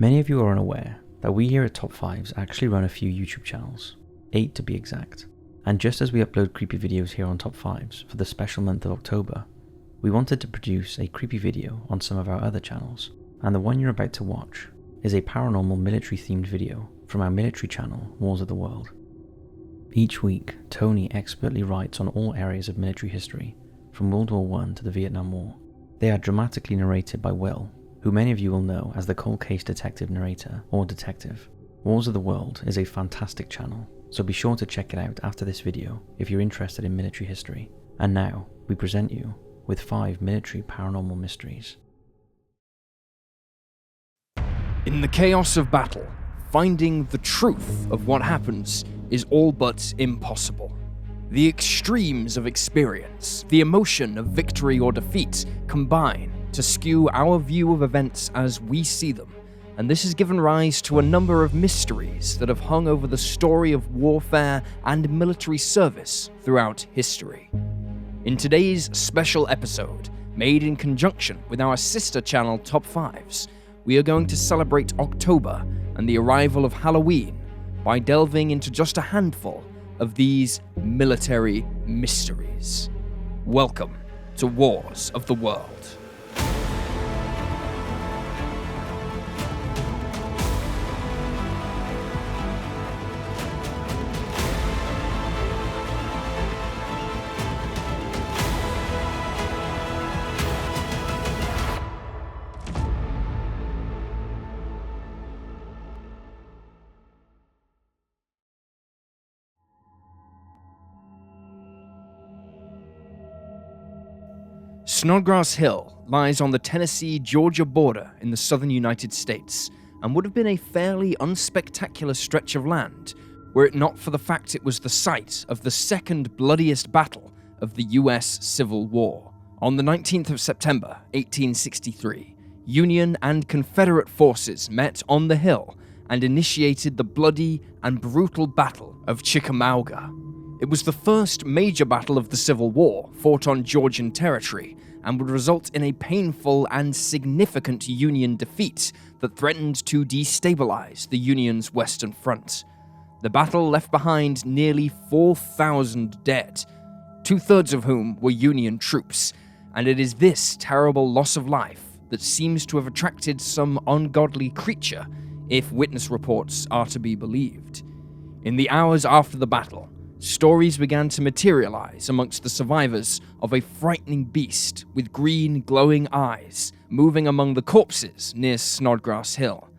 Many of you are unaware that we here at Top 5s actually run a few YouTube channels, 8 to be exact. And just as we upload creepy videos here on Top 5s for the special month of October, we wanted to produce a creepy video on some of our other channels, and the one you're about to watch is a paranormal military themed video from our military channel, Wars of the World. Each week, Tony expertly writes on all areas of military history, from World War I to the Vietnam War. They are dramatically narrated by Will, who many of you will know as the cold case detective narrator or detective. Wars of the World is a fantastic channel, so be sure to check it out after this video if you're interested in military history. And now, we present you with 5 military paranormal mysteries. In the chaos of battle, finding the truth of what happens is all but impossible. The extremes of experience, the emotion of victory or defeat, combine to skew our view of events as we see them, and this has given rise to a number of mysteries that have hung over the story of warfare and military service throughout history. In today's special episode, made in conjunction with our sister channel Top 5s, we are going to celebrate October and the arrival of Halloween by delving into just a handful of these military mysteries. Welcome to Wars of the World. Snodgrass Hill lies on the Tennessee-Georgia border in the southern United States and would have been a fairly unspectacular stretch of land were it not for the fact it was the site of the second bloodiest battle of the US Civil War. On the 19th of September, 1863, Union and Confederate forces met on the hill and initiated the bloody and brutal Battle of Chickamauga. It was the first major battle of the Civil War fought on Georgian territory and would result in a painful and significant Union defeat that threatened to destabilize the Union's Western Front. The battle left behind nearly 4,000 dead, 2/3 of whom were Union troops, and it is this terrible loss of life that seems to have attracted some ungodly creature, if witness reports are to be believed. In the hours after the battle, stories began to materialize amongst the survivors of a frightening beast with green, glowing eyes moving among the corpses near Snodgrass Hill.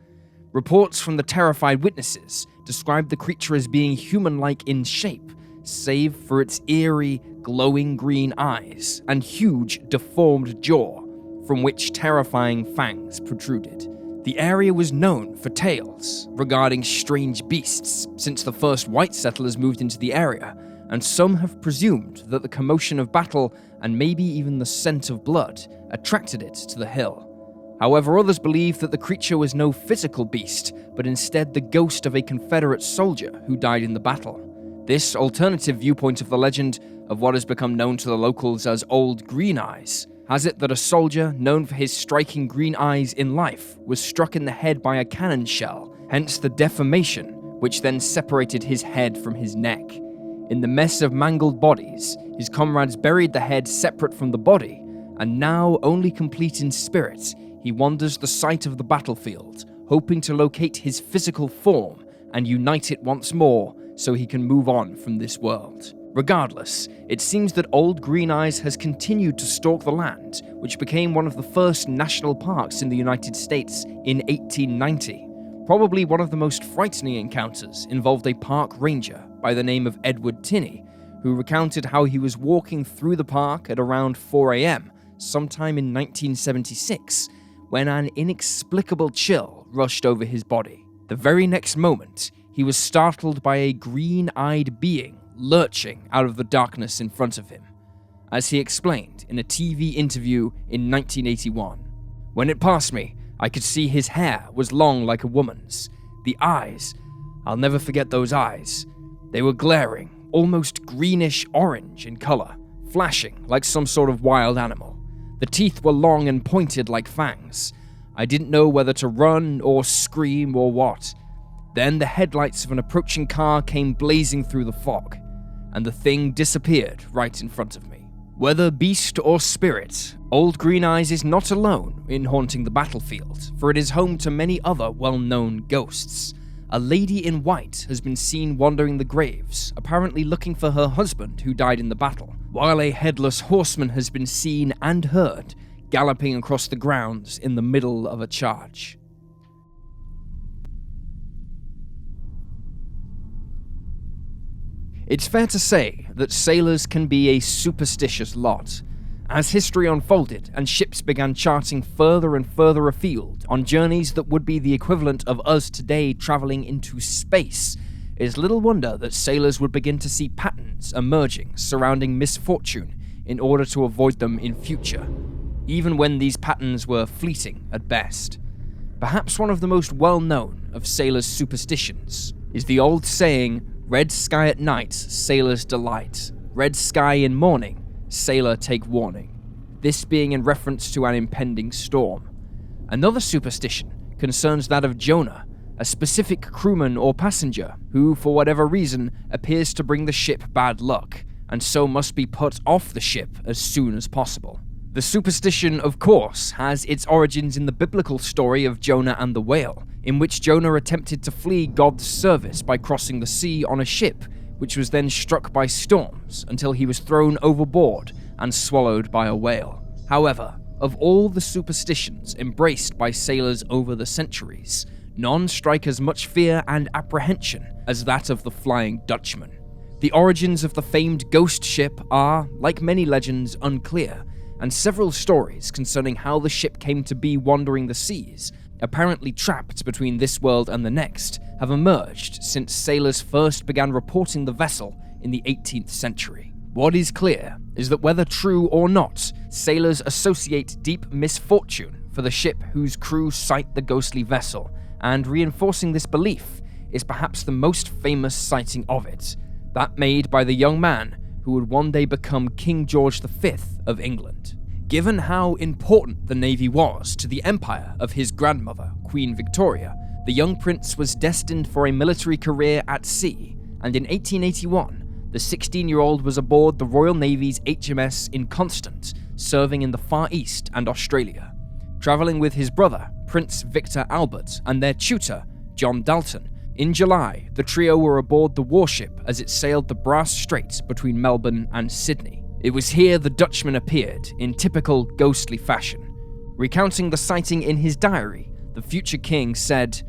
Reports from the terrified witnesses described the creature as being human-like in shape, save for its eerie, glowing green eyes and huge, deformed jaw, from which terrifying fangs protruded. The area was known for tales regarding strange beasts since the first white settlers moved into the area, and some have presumed that the commotion of battle and maybe even the scent of blood attracted it to the hill. However, others believe that the creature was no physical beast, but instead the ghost of a Confederate soldier who died in the battle. This alternative viewpoint of the legend of what has become known to the locals as Old Green Eyes has it that a soldier known for his striking green eyes in life was struck in the head by a cannon shell, hence the deformation, which then separated his head from his neck. In the mess of mangled bodies, his comrades buried the head separate from the body, and now only complete in spirit, he wanders the site of the battlefield, hoping to locate his physical form and unite it once more so he can move on from this world. Regardless, it seems that Old Green Eyes has continued to stalk the land, which became one of the first national parks in the United States in 1890. Probably one of the most frightening encounters involved a park ranger by the name of Edward Tinney, who recounted how he was walking through the park at around 4 a.m. sometime in 1976, when an inexplicable chill rushed over his body. The very next moment, he was startled by a green-eyed being lurching out of the darkness in front of him. As he explained in a TV interview in 1981, "When it passed me, I could see his hair was long like a woman's. The eyes, I'll never forget those eyes. They were glaring, almost greenish-orange in color, flashing like some sort of wild animal. The teeth were long and pointed like fangs. I didn't know whether to run or scream or what. Then the headlights of an approaching car came blazing through the fog, and the thing disappeared right in front of me. Whether beast or spirit, Old Green Eyes is not alone in haunting the battlefield, for it is home to many other well-known ghosts. A lady in white has been seen wandering the graves, apparently looking for her husband who died in the battle, while a headless horseman has been seen and heard galloping across the grounds in the middle of a charge. It's fair to say that sailors can be a superstitious lot. As history unfolded and ships began charting further and further afield on journeys that would be the equivalent of us today traveling into space, it is little wonder that sailors would begin to see patterns emerging surrounding misfortune in order to avoid them in future, even when these patterns were fleeting at best. Perhaps one of the most well-known of sailors' superstitions is the old saying, "Red sky at night, sailor's delight. Red sky in morning, sailor take warning." This being in reference to an impending storm. Another superstition concerns that of Jonah, a specific crewman or passenger who, for whatever reason, appears to bring the ship bad luck, and so must be put off the ship as soon as possible. The superstition, of course, has its origins in the biblical story of Jonah and the whale, in which Jonah attempted to flee God's service by crossing the sea on a ship, which was then struck by storms until he was thrown overboard and swallowed by a whale. However, of all the superstitions embraced by sailors over the centuries, none strike as much fear and apprehension as that of the Flying Dutchman. The origins of the famed ghost ship are, like many legends, unclear, and several stories concerning how the ship came to be wandering the seas, apparently trapped between this world and the next, have emerged since sailors first began reporting the vessel in the 18th century. What is clear is that whether true or not, sailors associate deep misfortune for the ship whose crew sight the ghostly vessel, and reinforcing this belief is perhaps the most famous sighting of it, that made by the young man who would one day become King George V of England. Given how important the Navy was to the empire of his grandmother, Queen Victoria, the young prince was destined for a military career at sea, and in 1881, the 16-year-old was aboard the Royal Navy's HMS Inconstant, serving in the Far East and Australia. Travelling with his brother, Prince Victor Albert, and their tutor, John Dalton, in July, the trio were aboard the warship as it sailed the Brass Strait between Melbourne and Sydney. It was here the Dutchman appeared in typical ghostly fashion. Recounting the sighting in his diary, the future king said,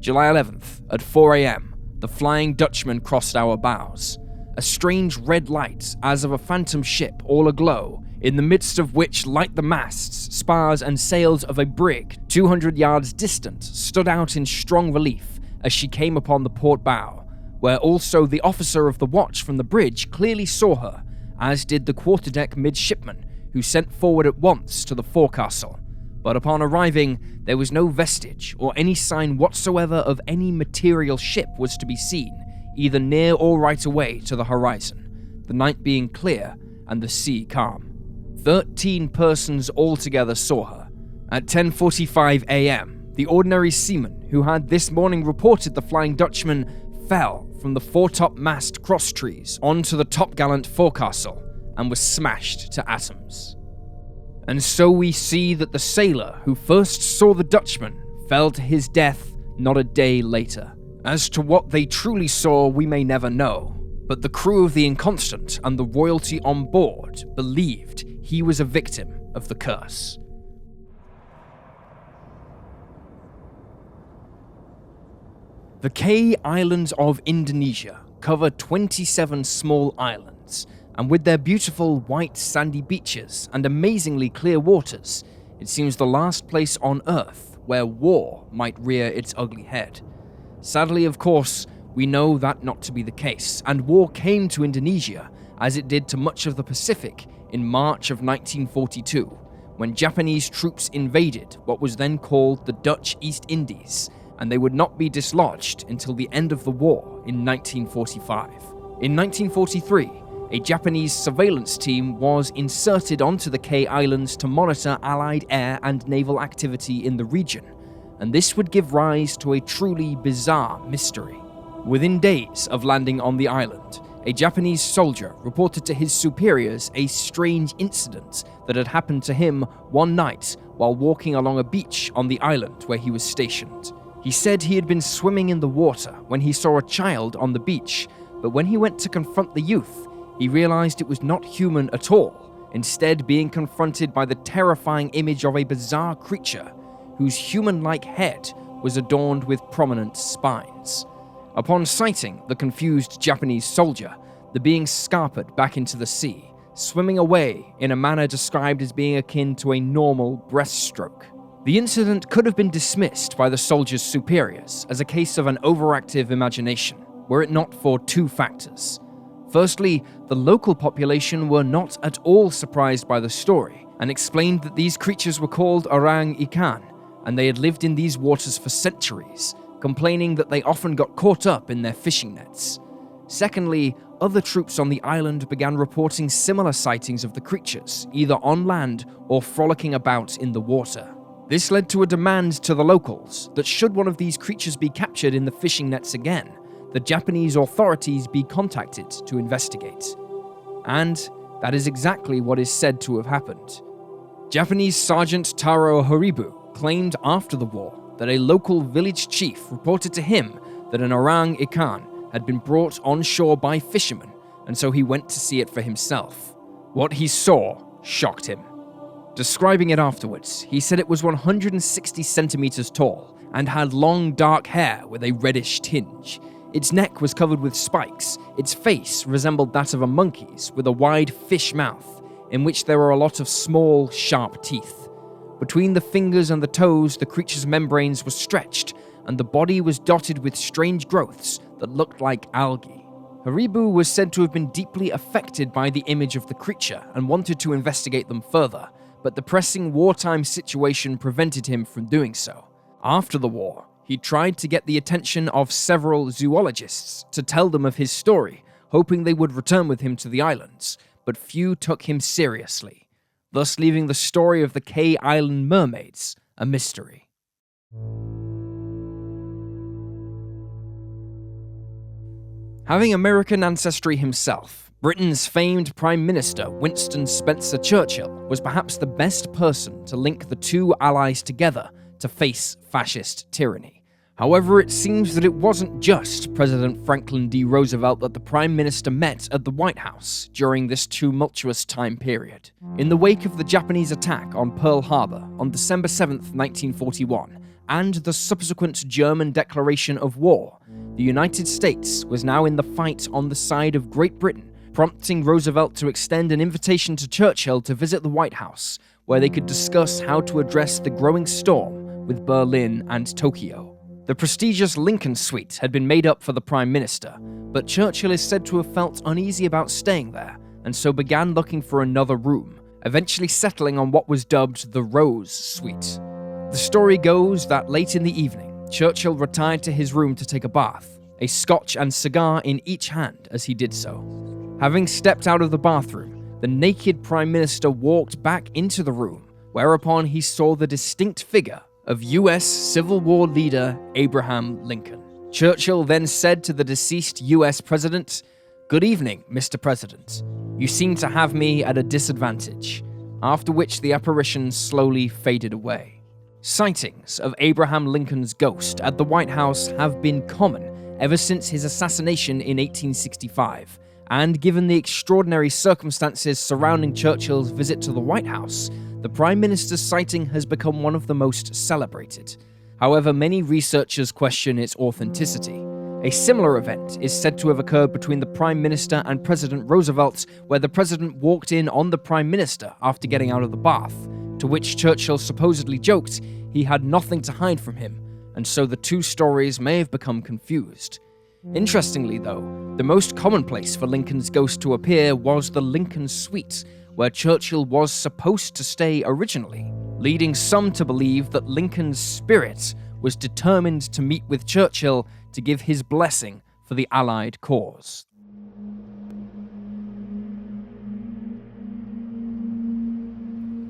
"July 11th, at 4 a.m., the Flying Dutchman crossed our bows. A strange red light, as of a phantom ship all aglow, in the midst of which light the masts, spars, and sails of a brig 200 yards distant, stood out in strong relief as she came upon the port bow, where also the officer of the watch from the bridge clearly saw her, as did the quarterdeck midshipman, who sent forward at once to the forecastle. But upon arriving, there was no vestige or any sign whatsoever of any material ship was to be seen, either near or right away to the horizon, the night being clear and the sea calm. 13 persons altogether saw her. At 10:45 a.m., the ordinary seaman who had this morning reported the Flying Dutchman fell from the foretop mast crosstrees onto the topgallant forecastle and was smashed to atoms. And so we see that the sailor who first saw the Dutchman fell to his death not a day later. As to what they truly saw, we may never know, but the crew of the Inconstant and the royalty on board believed he was a victim of the curse. The Kei Islands of Indonesia cover 27 small islands, and with their beautiful white sandy beaches and amazingly clear waters, it seems the last place on Earth where war might rear its ugly head. Sadly, of course, we know that not to be the case, and war came to Indonesia, as it did to much of the Pacific, in March of 1942, when Japanese troops invaded what was then called the Dutch East Indies, and they would not be dislodged until the end of the war in 1945. In 1943, a Japanese surveillance team was inserted onto the Kei Islands to monitor Allied air and naval activity in the region, and this would give rise to a truly bizarre mystery. Within days of landing on the island, a Japanese soldier reported to his superiors a strange incident that had happened to him one night while walking along a beach on the island where he was stationed. He said he had been swimming in the water when he saw a child on the beach, but when he went to confront the youth, he realized it was not human at all, instead being confronted by the terrifying image of a bizarre creature whose human-like head was adorned with prominent spines. Upon sighting the confused Japanese soldier, the being scarpered back into the sea, swimming away in a manner described as being akin to a normal breaststroke. The incident could have been dismissed by the soldier's superiors as a case of an overactive imagination, were it not for two factors. Firstly, the local population were not at all surprised by the story, and explained that these creatures were called orang ikan, and they had lived in these waters for centuries, complaining that they often got caught up in their fishing nets. Secondly, other troops on the island began reporting similar sightings of the creatures, either on land or frolicking about in the water. This led to a demand to the locals that should one of these creatures be captured in the fishing nets again, the Japanese authorities be contacted to investigate. And that is exactly what is said to have happened. Japanese Sergeant Taro Haribu claimed after the war that a local village chief reported to him that an orang ikan had been brought on shore by fishermen, and so he went to see it for himself. What he saw shocked him. Describing it afterwards, he said it was 160 centimeters tall and had long dark hair with a reddish tinge. Its neck was covered with spikes. Its face resembled that of a monkey's with a wide fish mouth, in which there were a lot of small, sharp teeth. Between the fingers and the toes, the creature's membranes were stretched, and the body was dotted with strange growths that looked like algae. Haribu was said to have been deeply affected by the image of the creature and wanted to investigate them further, but the pressing wartime situation prevented him from doing so. After the war, he tried to get the attention of several zoologists to tell them of his story, hoping they would return with him to the islands, but few took him seriously, thus leaving the story of the Kei Island mermaids a mystery. Having American ancestry himself, Britain's famed Prime Minister Winston Spencer Churchill was perhaps the best person to link the two allies together to face fascist tyranny. However, it seems that it wasn't just President Franklin D. Roosevelt that the Prime Minister met at the White House during this tumultuous time period. In the wake of the Japanese attack on Pearl Harbor on December 7, 1941, and the subsequent German declaration of war, the United States was now in the fight on the side of Great Britain, prompting Roosevelt to extend an invitation to Churchill to visit the White House, where they could discuss how to address the growing storm with Berlin and Tokyo. The prestigious Lincoln Suite had been made up for the Prime Minister, but Churchill is said to have felt uneasy about staying there, and so began looking for another room, eventually settling on what was dubbed the Rose Suite. The story goes that late in the evening, Churchill retired to his room to take a bath, a scotch and cigar in each hand as he did so. Having stepped out of the bathroom, the naked Prime Minister walked back into the room, whereupon he saw the distinct figure of US Civil War leader Abraham Lincoln. Churchill then said to the deceased US president, "Good evening, Mr. President. You seem to have me at a disadvantage," after which the apparition slowly faded away. Sightings of Abraham Lincoln's ghost at the White House have been common ever since his assassination in 1865, and given the extraordinary circumstances surrounding Churchill's visit to the White House, the Prime Minister's sighting has become one of the most celebrated. However, many researchers question its authenticity. A similar event is said to have occurred between the Prime Minister and President Roosevelt, where the President walked in on the Prime Minister after getting out of the bath, to which Churchill supposedly joked he had nothing to hide from him, and so the two stories may have become confused. Interestingly though, the most common place for Lincoln's ghost to appear was the Lincoln Suite, where Churchill was supposed to stay originally, leading some to believe that Lincoln's spirit was determined to meet with Churchill to give his blessing for the Allied cause.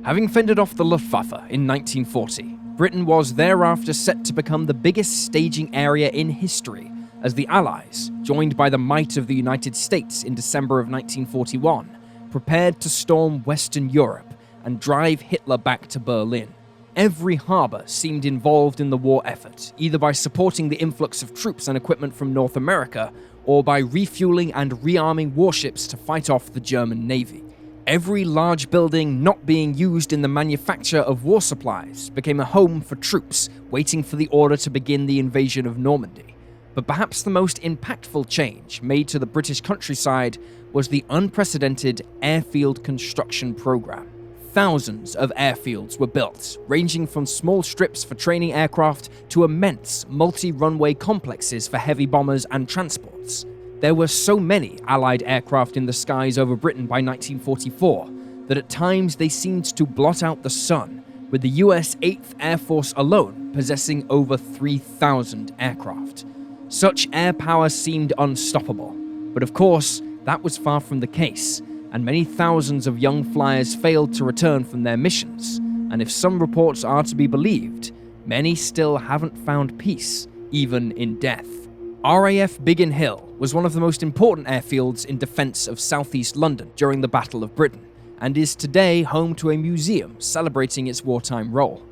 Having fended off the Luftwaffe in 1940, Britain was thereafter set to become the biggest staging area in history, as the Allies, joined by the might of the United States in December of 1941, prepared to storm Western Europe and drive Hitler back to Berlin. Every harbour seemed involved in the war effort, either by supporting the influx of troops and equipment from North America, or by refueling and rearming warships to fight off the German Navy. Every large building not being used in the manufacture of war supplies became a home for troops waiting for the order to begin the invasion of Normandy. But perhaps the most impactful change made to the British countryside was the unprecedented airfield construction program. Thousands of airfields were built, ranging from small strips for training aircraft to immense multi-runway complexes for heavy bombers and transports. There were so many Allied aircraft in the skies over Britain by 1944 that at times they seemed to blot out the sun, with the US 8th Air Force alone possessing over 3,000 aircraft. Such air power seemed unstoppable, but of course, that was far from the case, and many thousands of young flyers failed to return from their missions, and if some reports are to be believed, many still haven't found peace, even in death. RAF Biggin Hill was one of the most important airfields in defence of southeast London during the Battle of Britain, and is today home to a museum celebrating its wartime role.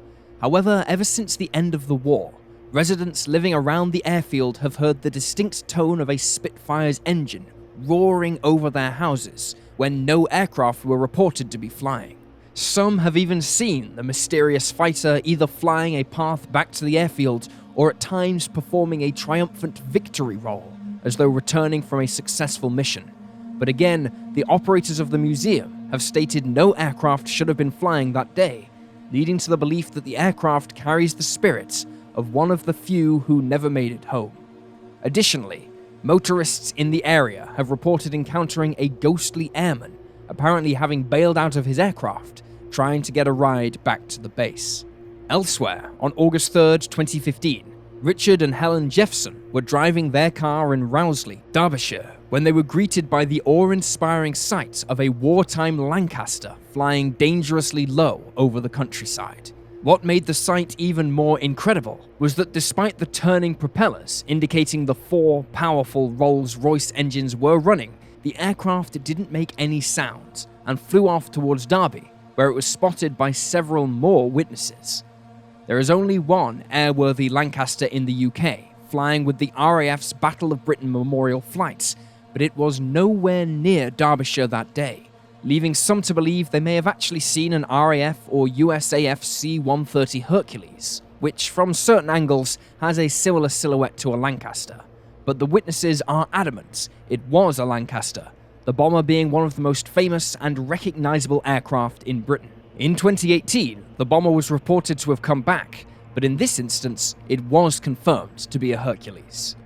However, ever since the end of the war, residents living around the airfield have heard the distinct tone of a Spitfire's engine roaring over their houses when no aircraft were reported to be flying. Some have even seen the mysterious fighter either flying a path back to the airfield or at times performing a triumphant victory roll, as though returning from a successful mission. But again, the operators of the museum have stated no aircraft should have been flying that day, leading to the belief that the aircraft carries the spirits of one of the few who never made it home. Additionally, motorists in the area have reported encountering a ghostly airman, apparently having bailed out of his aircraft, trying to get a ride back to the base. Elsewhere, on August 3rd, 2015, Richard and Helen Jeffson were driving their car in Rowsley, Derbyshire, when they were greeted by the awe-inspiring sight of a wartime Lancaster flying dangerously low over the countryside. What made the sight even more incredible was that despite the turning propellers indicating the 4 powerful Rolls-Royce engines were running, the aircraft didn't make any sound and flew off towards Derby, where it was spotted by several more witnesses. There is only one airworthy Lancaster in the UK, flying with the RAF's Battle of Britain memorial flights, but it was nowhere near Derbyshire that day, leaving some to believe they may have actually seen an RAF or USAF C-130 Hercules, which from certain angles has a similar silhouette to a Lancaster. But the witnesses are adamant it was a Lancaster, the bomber being one of the most famous and recognizable aircraft in Britain. In 2018, the bomber was reported to have come back, but in this instance, it was confirmed to be a Hercules.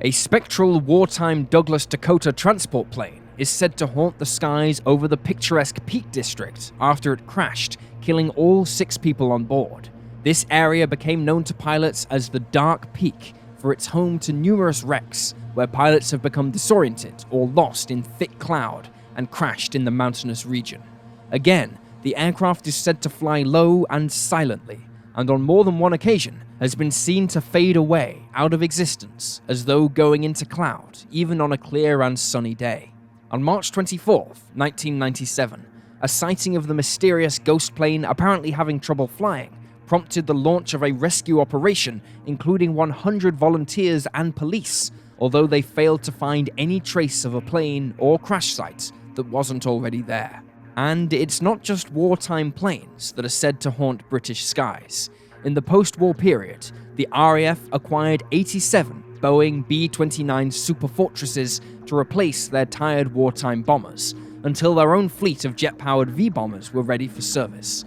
A spectral wartime Douglas Dakota transport plane is said to haunt the skies over the picturesque Peak District after it crashed, killing all 6 people on board. This area became known to pilots as the Dark Peak, for it's home to numerous wrecks where pilots have become disoriented or lost in thick cloud and crashed in the mountainous region. Again, the aircraft is said to fly low and silently, and on more than one occasion has been seen to fade away out of existence as though going into cloud, even on a clear and sunny day. On March 24th, 1997, a sighting of the mysterious ghost plane apparently having trouble flying prompted the launch of a rescue operation including 100 volunteers and police, although they failed to find any trace of a plane or crash site that wasn't already there. And it's not just wartime planes that are said to haunt British skies. In the post-war period, the RAF acquired 87 Boeing B-29 Super Fortresses to replace their tired wartime bombers, until their own fleet of jet-powered V-bombers were ready for service.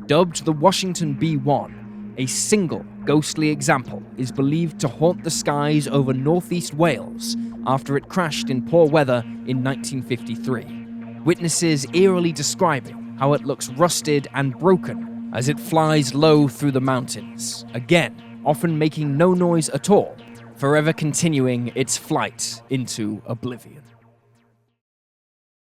Dubbed the Washington B-1, a single ghostly example is believed to haunt the skies over northeast Wales after it crashed in poor weather in 1953. Witnesses eerily describing how it looks rusted and broken as it flies low through the mountains, again, often making no noise at all, forever continuing its flight into oblivion.